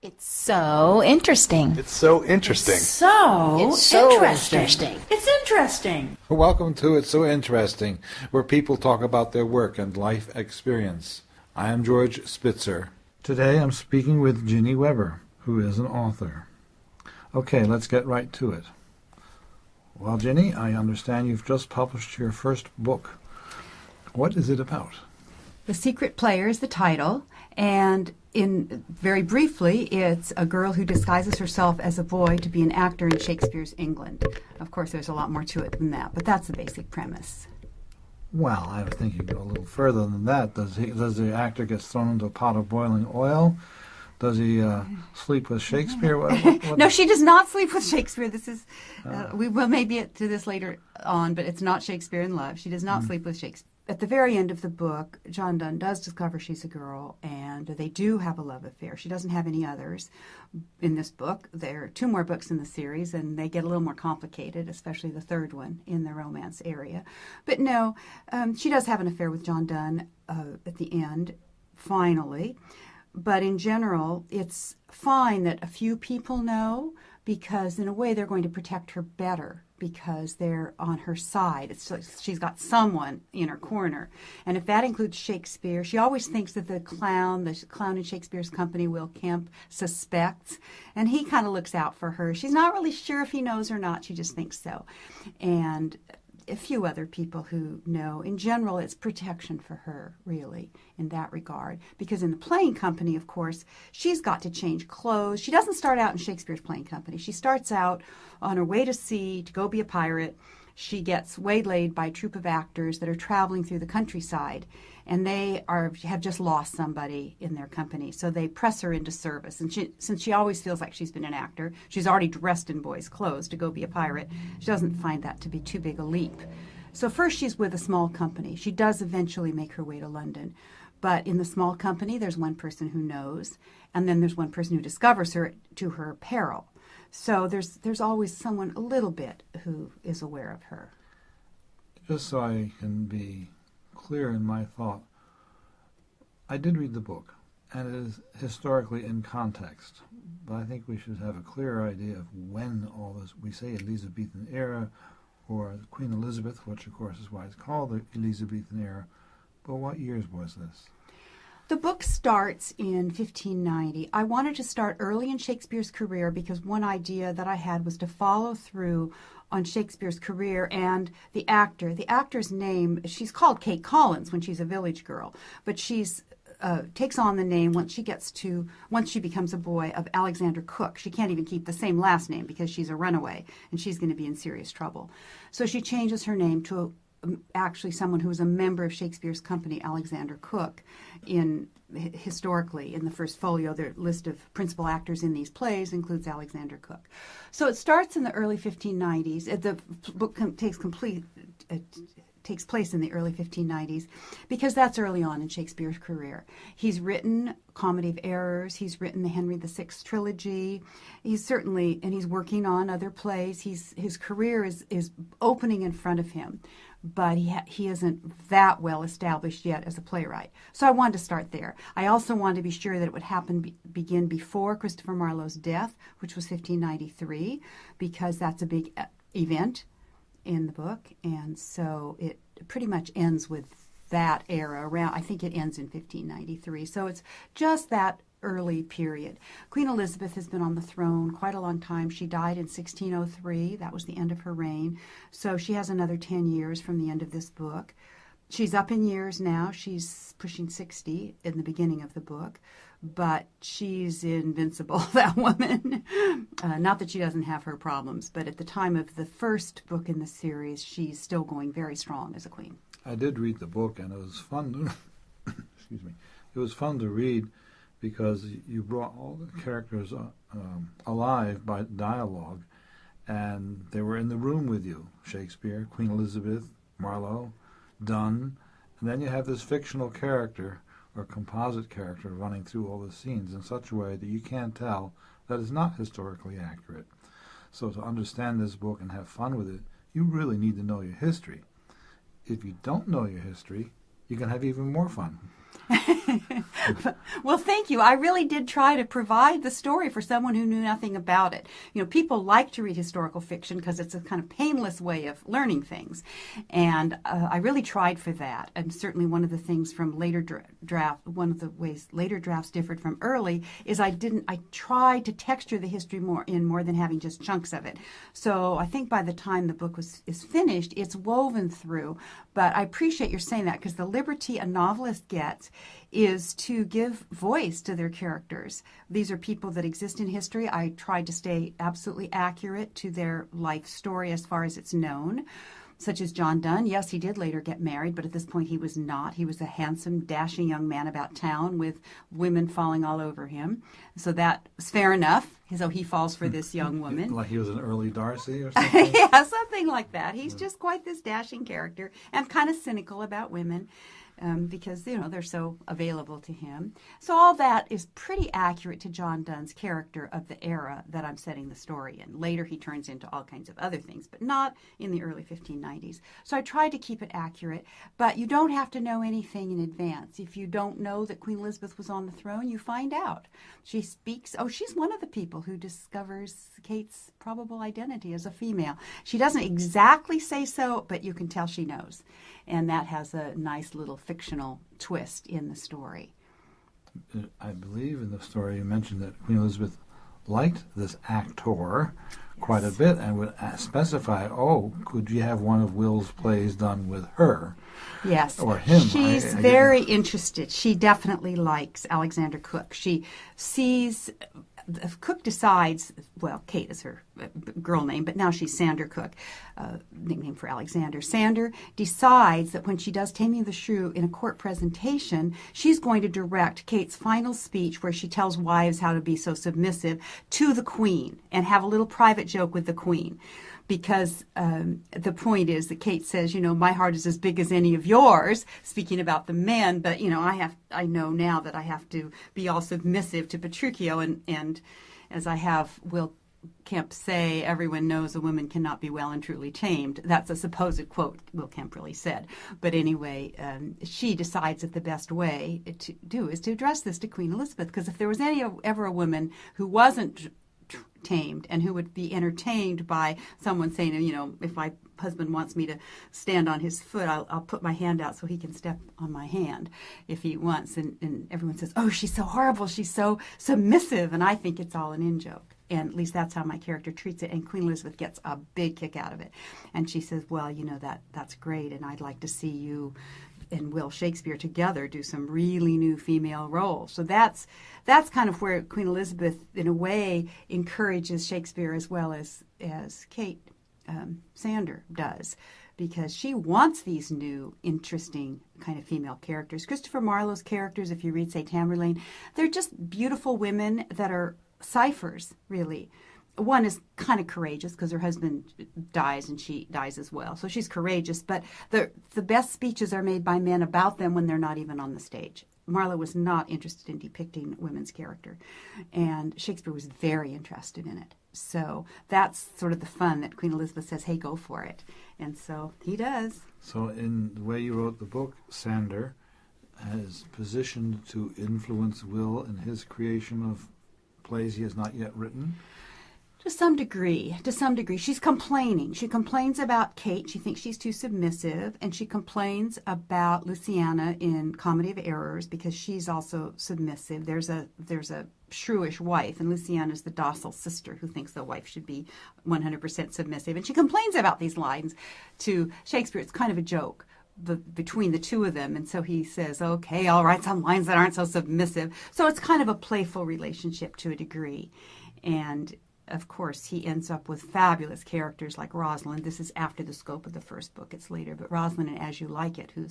It's so interesting. It's so interesting. It's so interesting. It's interesting. Welcome to It's So Interesting, where people talk about their work and life experience. I am George Spitzer. Today I'm speaking with Jinny Weber, who is an author. Okay, let's get right to it. Well, Jinny, I understand you've just published your first book. What is it about? The Secret Player is the title, and very briefly, it's a girl who disguises herself as a boy to be an actor in Shakespeare's England. Of course, there's a lot more to it than that, but that's the basic premise. Well, I was thinking go a little further than that. Does the actor get thrown into a pot of boiling oil? Does he sleep with Shakespeare? What? No, she does not sleep with Shakespeare. This is we will maybe get to this later on, but it's not Shakespeare in love. She does not sleep with Shakespeare. At the very end of the book, John Donne does discover she's a girl, and they do have a love affair. She doesn't have any others in this book. There are 2 more books in the series, and they get a little more complicated, especially the third one in the romance area. But no, she does have an affair with John Donne at the end, finally. But in general, it's fine that a few people know, because in a way they're going to protect her better because they're on her side. It's like she's got someone in her corner. And if that includes Shakespeare, she always thinks that the clown in Shakespeare's company, Will Kemp, suspects. And he kind of looks out for her. She's not really sure if he knows or not. She just thinks so. And a few other people who know. In general, it's protection for her, really, in that regard. Because in the playing company, of course, she's got to change clothes. She doesn't start out in Shakespeare's playing company. She starts out on her way to sea to go be a pirate. She gets waylaid by a troupe of actors that are traveling through the countryside, and they have just lost somebody in their company. So they press her into service. And since she always feels like she's been an actor, she's already dressed in boys' clothes to go be a pirate. She doesn't find that to be too big a leap. So first she's with a small company. She does eventually make her way to London. But in the small company, there's one person who knows, and then there's one person who discovers her to her peril. So there's always someone a little bit who is aware of her. Just so I can be clear in my thought, I did read the book, and it is historically in context. But I think we should have a clearer idea of when all this, we say Elizabethan era, or Queen Elizabeth, which of course is why it's called the Elizabethan era. But what years was this? The book starts in 1590. I wanted to start early in Shakespeare's career because one idea that I had was to follow through on Shakespeare's career and the actor. The actor's name, she's called Kate Collins when she's a village girl, but she's takes on the name once she becomes a boy, of Alexander Cooke. She can't even keep the same last name because she's a runaway and she's going to be in serious trouble. So she changes her name to actually someone who was a member of Shakespeare's company, Alexander Cooke. Historically, in the first folio, their list of principal actors in these plays includes Alexander Cooke. So it starts in the early 1590s. The book takes place in the early 1590s because that's early on in Shakespeare's career. He's written Comedy of Errors. He's written the Henry VI trilogy. He's working on other plays. His career is opening in front of him, but he isn't that well established yet as a playwright. So I wanted to start there. I also wanted to be sure that it would begin before Christopher Marlowe's death, which was 1593, because that's a big event in the book, and so it pretty much ends with that era around. I think it ends in 1593, so it's just that early period. Queen Elizabeth has been on the throne quite a long time. She died in 1603. That was the end of her reign. So she has another 10 years from the end of this book. She's up in years now. She's pushing 60 in the beginning of the book, but she's invincible, that woman. Not that she doesn't have her problems, but at the time of the first book in the series, she's still going very strong as a queen. I did read the book, and it was fun. Excuse me. It was fun to read because you brought all the characters alive by dialogue, and they were in the room with you. Shakespeare, Queen Elizabeth, Marlowe, Donne, and then you have this fictional character or composite character running through all the scenes in such a way that you can't tell that it's not historically accurate. So to understand this book and have fun with it, you really need to know your history. If you don't know your history, you can have even more fun. Well, thank you. I really did try to provide the story for someone who knew nothing about it. You know, people like to read historical fiction because it's a kind of painless way of learning things. And I really tried for that. And certainly one of the things from later one of the ways later drafts differed from early is I tried to texture the history more than having just chunks of it. So I think by the time the book is finished, it's woven through. But I appreciate your saying that, because the liberty a novelist gets is to give voice to their characters. These are people that exist in history. I tried to stay absolutely accurate to their life story as far as it's known, such as John Donne. Yes, he did later get married, but at this point he was not. He was a handsome, dashing young man about town with women falling all over him. So that was fair enough. So he falls for this young woman. Like he was an early Darcy or something? Yeah, something like that. He's just quite this dashing character and kind of cynical about women. Because, you know, they're so available to him. So all that is pretty accurate to John Donne's character of the era that I'm setting the story in. Later he turns into all kinds of other things, but not in the early 1590s. So I tried to keep it accurate, but you don't have to know anything in advance. If you don't know that Queen Elizabeth was on the throne, you find out. She speaks, she's one of the people who discovers Kate's probable identity as a female. She doesn't exactly say so, but you can tell she knows. And that has a nice little fictional twist in the story. I believe in the story you mentioned that Queen Elizabeth liked this actor quite a bit and would specify, could you have one of Will's plays done with her? Yes. Or him. She's very interested. She definitely likes Alexander Cooke. She sees... Cooke decides, well, Kate is her girl name, but now she's Sander Cooke, nickname for Alexander. Sander decides that when she does Taming of the Shrew in a court presentation, she's going to direct Kate's final speech where she tells wives how to be so submissive to the Queen and have a little private joke with the Queen. Because the point is that Kate says, my heart is as big as any of yours, speaking about the men, but, I know now that I have to be all submissive to Petruchio, and as I have Will Kemp say, everyone knows a woman cannot be well and truly tamed. That's a supposed quote Will Kemp really said. But anyway, she decides that the best way to do is to address this to Queen Elizabeth, because if there was ever a woman who wasn't tamed and who would be entertained by someone saying, if my husband wants me to stand on his foot, I'll put my hand out so he can step on my hand if he wants. And everyone says, she's so horrible, she's so submissive, and I think it's all an in-joke. And at least that's how my character treats it. And Queen Elizabeth gets a big kick out of it. And she says, well, that's great, and I'd like to see you and Will Shakespeare together do some really new female roles. So that's kind of where Queen Elizabeth, in a way, encourages Shakespeare as well as Kate Sander does, because she wants these new, interesting kind of female characters. Christopher Marlowe's characters, if you read, say, Tamerlane, they're just beautiful women that are ciphers, really. One is kind of courageous because her husband dies and she dies as well. So she's courageous, but the best speeches are made by men about them when they're not even on the stage. Marlowe was not interested in depicting women's character, and Shakespeare was very interested in it. So that's sort of the fun that Queen Elizabeth says, hey, go for it. And so he does. So in the way you wrote the book, Sander is positioned to influence Will in his creation of plays he has not yet written? To some degree. She's complaining. She complains about Kate. She thinks she's too submissive. And she complains about Luciana in Comedy of Errors because she's also submissive. There's a shrewish wife, and Luciana's the docile sister who thinks the wife should be 100% submissive. And she complains about these lines to Shakespeare. It's kind of a joke between the two of them. And so he says, okay, I'll write some lines that aren't so submissive. So it's kind of a playful relationship to a degree. And of course, he ends up with fabulous characters like Rosalind. This is after the scope of the first book. It's later. But Rosalind in As You Like It, who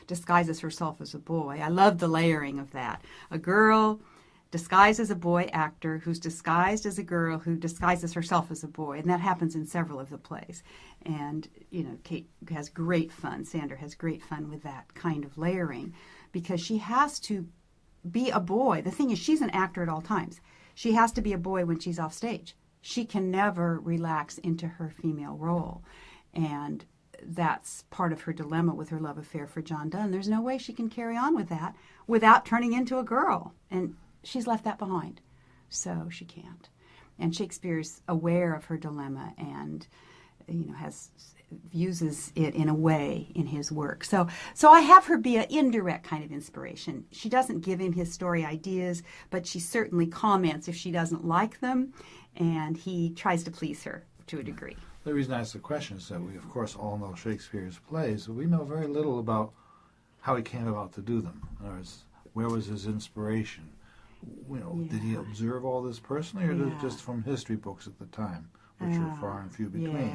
disguises herself as a boy. I love the layering of that. A girl disguised as a boy actor who's disguised as a girl who disguises herself as a boy. And that happens in several of the plays. And, Kate has great fun. Sander has great fun with that kind of layering because she has to be a boy. The thing is, she's an actor at all times. She has to be a boy when she's off stage. She can never relax into her female role. And that's part of her dilemma with her love affair for John Donne. There's no way she can carry on with that without turning into a girl. And she's left that behind. So she can't. And Shakespeare's aware of her dilemma and, uses it in a way in his work. So I have her be an indirect kind of inspiration. She doesn't give him his story ideas, but she certainly comments if she doesn't like them, and he tries to please her to a degree. The reason I asked the question is that we, of course, all know Shakespeare's plays, but we know very little about how he came about to do them. In other words, where was his inspiration? Did he observe all this personally, or just from history books at the time, which are far and few between?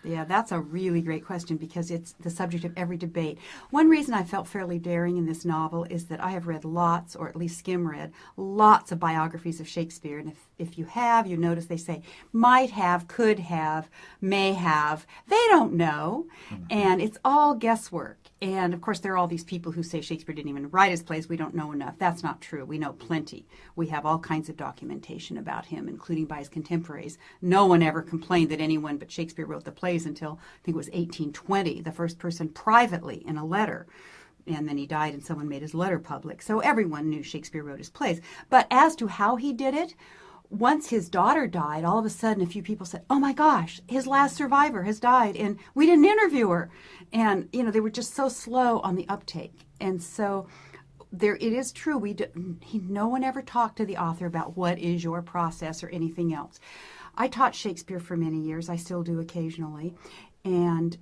Yeah, that's a really great question because it's the subject of every debate. One reason I felt fairly daring in this novel is that I have read lots, or at least skim-read, lots of biographies of Shakespeare. And if you have, you notice they say might have, could have, may have. They don't know. And it's all guesswork. And, of course, there are all these people who say Shakespeare didn't even write his plays. We don't know enough. That's not true. We know plenty. We have all kinds of documentation about him, including by his contemporaries. No one ever complained that anyone but Shakespeare wrote the plays until, I think it was 1820, the first person privately in a letter. And then he died and someone made his letter public. So everyone knew Shakespeare wrote his plays. But as to how he did it, once his daughter died, all of a sudden a few people said, oh my gosh, his last survivor has died and we didn't interview her. And, they were just so slow on the uptake. And so it is true, no one ever talked to the author about what is your process or anything else. I taught Shakespeare for many years. I still do occasionally, and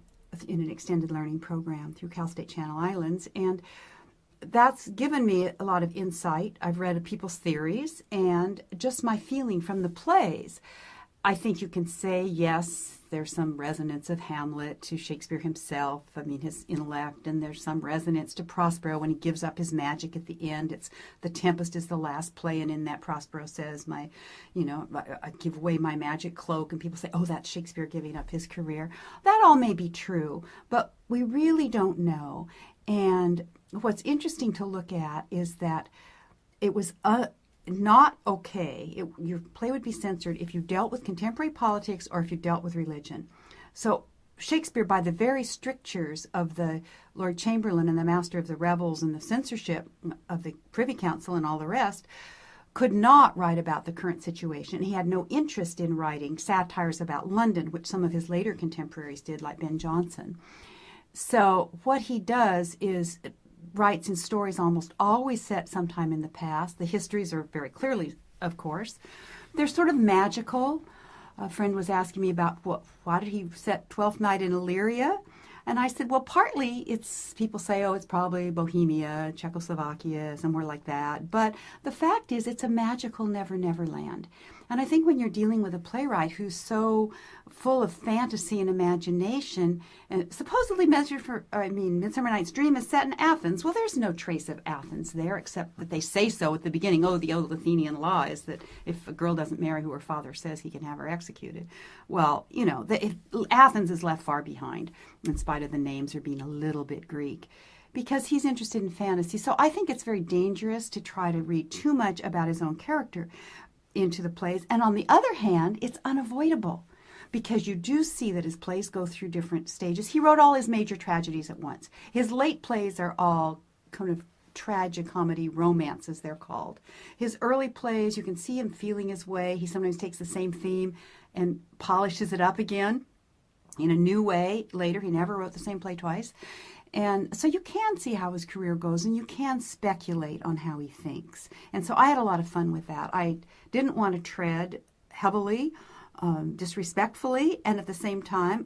in an extended learning program through Cal State Channel Islands. And that's given me a lot of insight. I've read people's theories and just my feeling from the plays. I think you can say, yes, there's some resonance of Hamlet to Shakespeare himself, his intellect, and there's some resonance to Prospero when he gives up his magic at the end. It's The Tempest is the last play, and in that Prospero says, I give away my magic cloak, and people say, oh, that's Shakespeare giving up his career. That all may be true, but we really don't know. And what's interesting to look at is that it was not okay. Your play would be censored if you dealt with contemporary politics or if you dealt with religion. So Shakespeare, by the very strictures of the Lord Chamberlain and the Master of the Revels and the censorship of the Privy Council and all the rest, could not write about the current situation. He had no interest in writing satires about London, which some of his later contemporaries did, like Ben Jonson. So what he does is writes in stories almost always set sometime in the past. The histories are very clearly, of course. They're sort of magical. A friend was asking me about why did he set Twelfth Night in Illyria? And I said, well, partly it's, people say, oh, it's probably Bohemia, Czechoslovakia, somewhere like that. But the fact is, it's a magical never, never land. And I think when you're dealing with a playwright who's so full of fantasy and imagination, and supposedly Midsummer Night's Dream is set in Athens. Well, there's no trace of Athens there, except that they say so at the beginning. Oh, the old Athenian law is that if a girl doesn't marry who her father says, he can have her executed. Well, Athens is left far behind, in spite of the names are being a little bit Greek, because he's interested in fantasy. So I think it's very dangerous to try to read too much about his own character into the plays. And on the other hand, it's unavoidable because you do see that his plays go through different stages. He wrote all his major tragedies at once. His late plays are all kind of tragicomedy romances, they're called. His early plays, you can see him feeling his way. He sometimes takes the same theme and polishes it up again in a new way later. He never wrote the same play twice. And so you can see how his career goes, and you can speculate on how he thinks. And so I had a lot of fun with that. I didn't want to tread heavily, disrespectfully, and at the same time,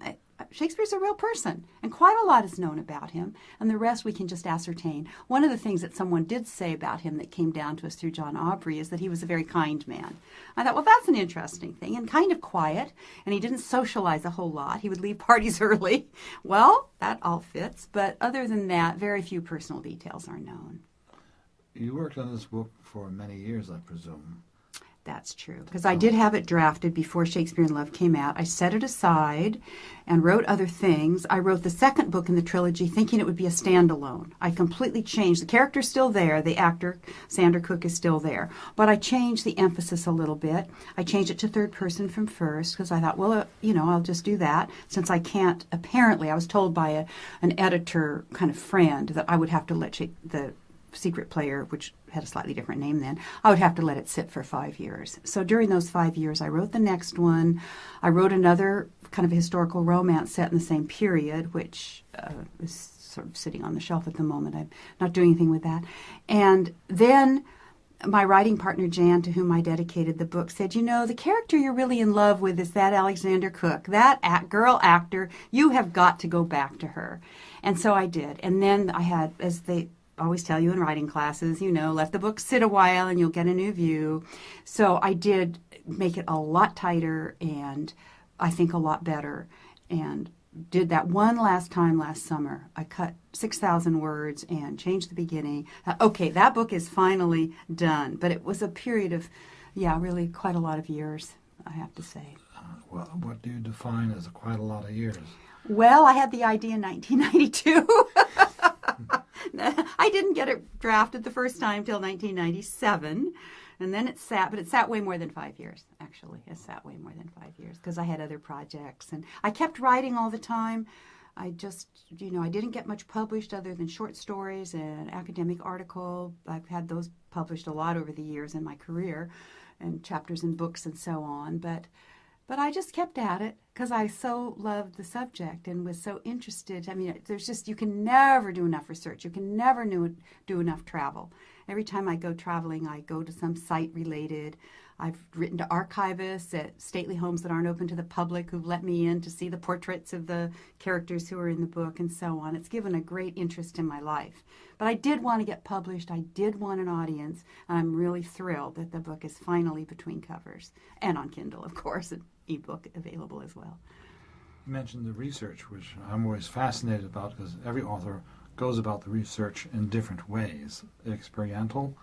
Shakespeare's a real person, and quite a lot is known about him, and the rest we can just ascertain. One of the things that someone did say about him that came down to us through John Aubrey is that he was a very kind man. I thought, well, that's an interesting thing, and kind of quiet, and he didn't socialize a whole lot. He would leave parties early. Well, that all fits, but other than that, very few personal details are known. You worked on this book for many years, I presume. That's true. Because I did have it drafted before Shakespearean Love came out. I set it aside and wrote other things. I wrote the second book in the trilogy thinking it would be a standalone. I completely changed. The character's still there. The actor, Sandra Cooke, is still there. But I changed the emphasis a little bit. I changed it to third person from first because I thought, well, I'll just do that since I can't. Apparently, I was told by an editor kind of friend that I would have to let the Secret Player, which had a slightly different name then, I would have to let it sit for 5 years. So during those 5 years, I wrote the next one. I wrote another kind of historical romance set in the same period, which is sort of sitting on the shelf at the moment. I'm not doing anything with that. And then my writing partner, Jan, to whom I dedicated the book, said, the character you're really in love with is that Alexander Cooke, that girl actor. You have got to go back to her. And so I did. And then I had, as they always tell you in writing classes, let the book sit a while and you'll get a new view. So I did make it a lot tighter and I think a lot better, and did that one last time last summer. I cut 6,000 words and changed the beginning. Okay, that book is finally done. But it was a period of, really quite a lot of years, I have to say. Well, what do you define as quite a lot of years? Well, I had the idea in 1992. I didn't get it drafted the first time till 1997, and then it sat way more than 5 years, actually. It sat way more than 5 years because I had other projects, and I kept writing all the time. I just, I didn't get much published other than short stories and an academic article. I've had those published a lot over the years in my career, and chapters in books and so on, but I just kept at it because I so loved the subject and was so interested. I mean, you can never do enough research. You can never do enough travel. Every time I go traveling, I go to some site related. I've written to archivists at stately homes that aren't open to the public who've let me in to see the portraits of the characters who are in the book and so on. It's given a great interest in my life. But I did want to get published. I did want an audience. And I'm really thrilled that the book is finally between covers and on Kindle, of course, and ebook available as well. You mentioned the research, which I'm always fascinated about because every author goes about the research in different ways. Experiential,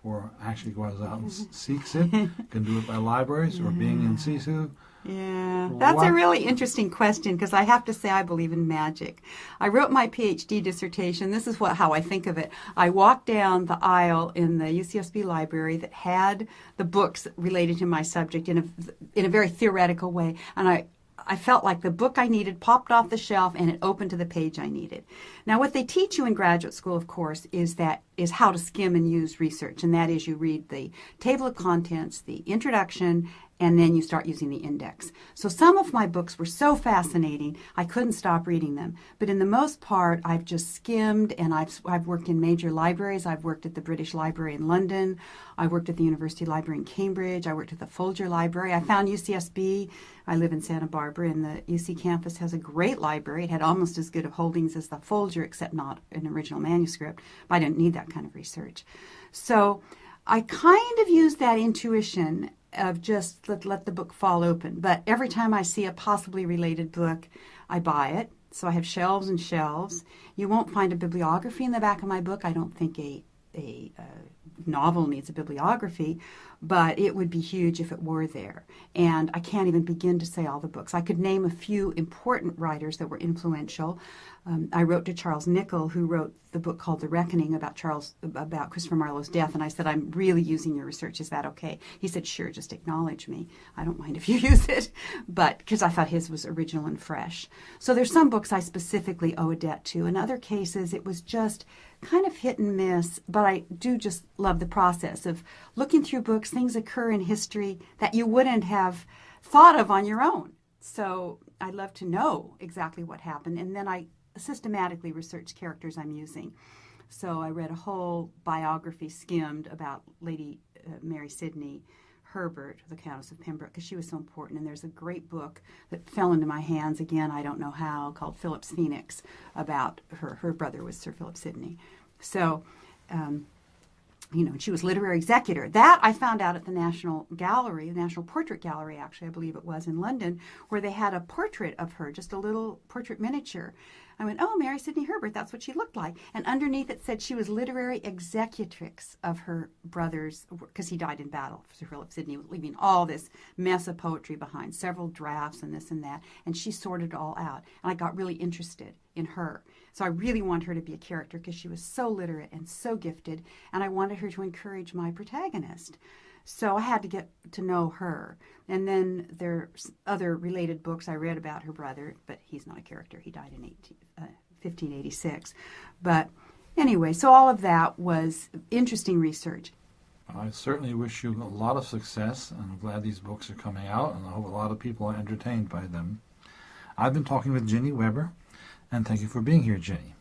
or actually goes out and seeks it. Can do it by libraries or being in situ. Yeah, that's a really interesting question because I have to say I believe in magic. I wrote my PhD dissertation. This is how I think of it. I walked down the aisle in the UCSB library that had the books related to my subject in a very theoretical way, and I felt like the book I needed popped off the shelf and it opened to the page I needed. Now, what they teach you in graduate school, of course, is how to skim and use research, and that is you read the table of contents, the introduction, and then you start using the index. So some of my books were so fascinating, I couldn't stop reading them. But in the most part, I've just skimmed, and I've worked in major libraries. I've worked at the British Library in London. I worked at the University Library in Cambridge. I worked at the Folger Library. I found UCSB. I live in Santa Barbara, and the UC campus has a great library. It had almost as good of holdings as the Folger, except not an original manuscript. But I didn't need that kind of research. So I kind of used that intuition of just let the book fall open. But every time I see a possibly related book, I buy it. So I have shelves and shelves. You won't find a bibliography in the back of my book. I don't think a novel needs a bibliography, but it would be huge if it were there. And I can't even begin to say all the books. I could name a few important writers that were influential. I wrote to Charles Nicholl, who wrote the book called The Reckoning about Christopher Marlowe's death, and I said, I'm really using your research. Is that okay? He said, sure, just acknowledge me. I don't mind if you use it, but because I thought his was original and fresh. So there's some books I specifically owe a debt to. In other cases, it was just kind of hit and miss, but I do just love the process of looking through books. Things occur in history that you wouldn't have thought of on your own. So I love to know exactly what happened, and then I systematically research characters I'm using. So I read a whole biography skimmed about Lady Mary Sidney Herbert, the Countess of Pembroke, because she was so important. And there's a great book that fell into my hands, again, I don't know how, called Philip's Phoenix, about her brother was Sir Philip Sidney. So, she was literary executor. That I found out at the National Gallery, the National Portrait Gallery, actually, I believe it was, in London, where they had a portrait of her, just a little portrait miniature. I went, oh, Mary Sidney Herbert, that's what she looked like. And underneath it said she was literary executrix of her brother's, because he died in battle, Sir Philip Sidney, leaving all this mess of poetry behind, several drafts and this and that. And she sorted it all out. And I got really interested in her. So I really wanted her to be a character because she was so literate and so gifted. And I wanted her to encourage my protagonist. So I had to get to know her. And then there's other related books I read about her brother, but he's not a character. He died in 1586. But anyway, so all of that was interesting research. I certainly wish you a lot of success, and I'm glad these books are coming out, and I hope a lot of people are entertained by them. I've been talking with Jinny Weber, and thank you for being here, Jinny.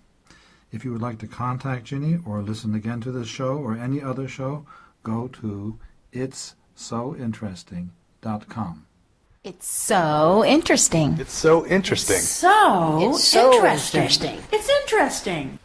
If you would like to contact Jinny or listen again to this show or any other show, go to itssointeresting.com. It's so interesting. It's so interesting. So It's so interesting. interesting. It's interesting.